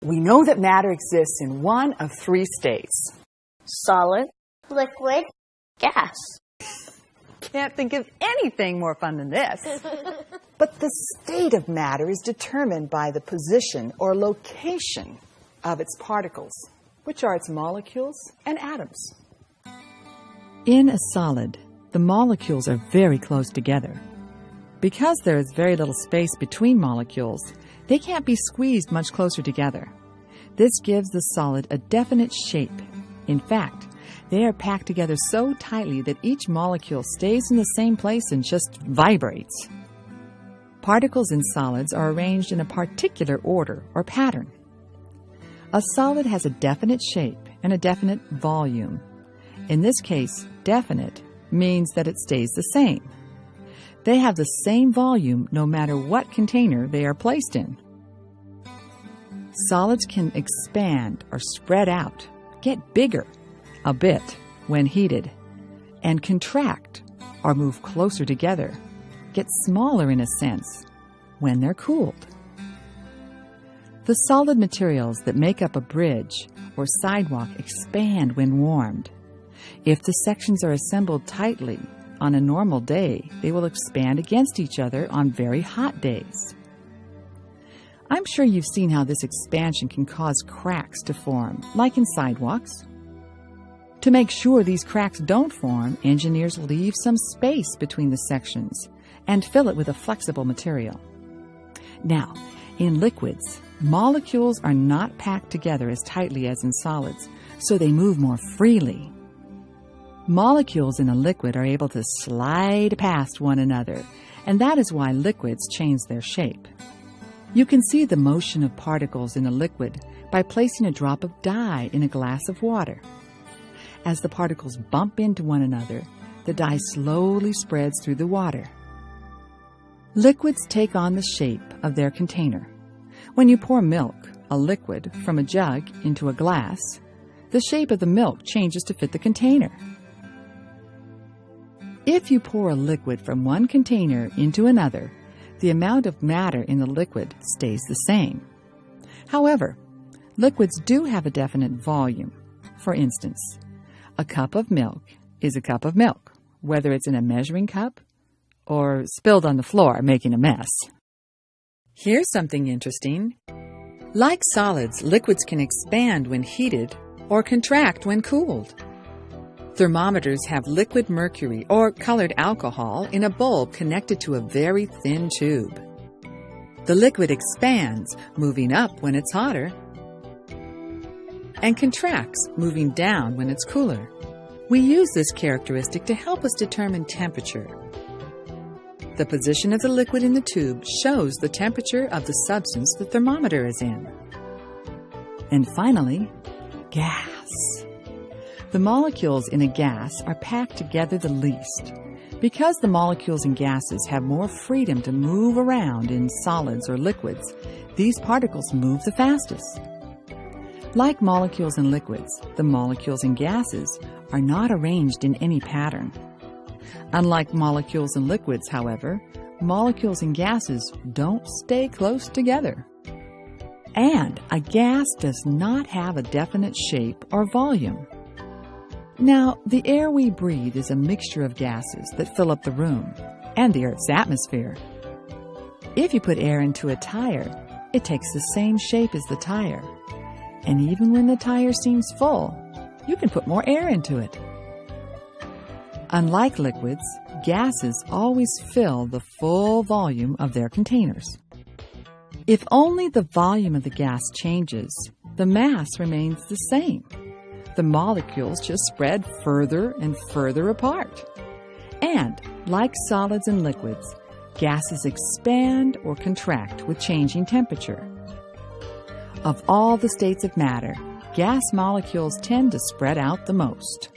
We know that matter exists in one of three states. Solid, liquid, gas. Can't think of anything more fun than this. But the state of matter is determined by the position or location of its particles, which are its molecules and atoms. In a solid, the molecules are very close together. Because there is very little space between molecules, they can't be squeezed much closer together. This gives the solid a definite shape. In fact, they are packed together so tightly that each molecule stays in the same place and just vibrates. Particles in solids are arranged in a particular order or pattern. A solid has a definite shape and a definite volume. In this case, definite means that it stays the same. They have the same volume no matter what container they are placed in. Solids can expand or spread out, get bigger a bit when heated, and contract or move closer together, get smaller in a sense when they're cooled. The solid materials that make up a bridge or sidewalk expand when warmed. If the sections are assembled tightly on a normal day, they will expand against each other on very hot days. I'm sure you've seen how this expansion can cause cracks to form, like in sidewalks. To make sure these cracks don't form, engineers leave some space between the sections and fill it with a flexible material. Now, in liquids, molecules are not packed together as tightly as in solids, so they move more freely. Molecules in a liquid are able to slide past one another, and that is why liquids change their shape. You can see the motion of particles in a liquid by placing a drop of dye in a glass of water. As the particles bump into one another, the dye slowly spreads through the water. Liquids take on the shape of their container. When you pour milk, a liquid, from a jug into a glass, the shape of the milk changes to fit the container. If you pour a liquid from one container into another, the amount of matter in the liquid stays the same. However, liquids do have a definite volume. For instance, a cup of milk is a cup of milk, whether it's in a measuring cup or spilled on the floor making a mess. Here's something interesting. Like solids, liquids can expand when heated or contract when cooled. Thermometers have liquid mercury or colored alcohol in a bulb connected to a very thin tube. The liquid expands, moving up when it's hotter, and contracts, moving down when it's cooler. We use this characteristic to help us determine temperature. The position of the liquid in the tube shows the temperature of the substance the thermometer is in. And finally, gas. The molecules in a gas are packed together the least. Because the molecules in gases have more freedom to move around in solids or liquids, these particles move the fastest. Like molecules in liquids, the molecules in gases are not arranged in any pattern. Unlike molecules in liquids, however, molecules in gases don't stay close together. And a gas does not have a definite shape or volume. Now, the air we breathe is a mixture of gases that fill up the room and the Earth's atmosphere. If you put air into a tire, it takes the same shape as the tire. And even when the tire seems full, you can put more air into it. Unlike liquids, gases always fill the full volume of their containers. If only the volume of the gas changes, the mass remains the same. The molecules just spread further and further apart. And, like solids and liquids, gases expand or contract with changing temperature. Of all the states of matter, gas molecules tend to spread out the most.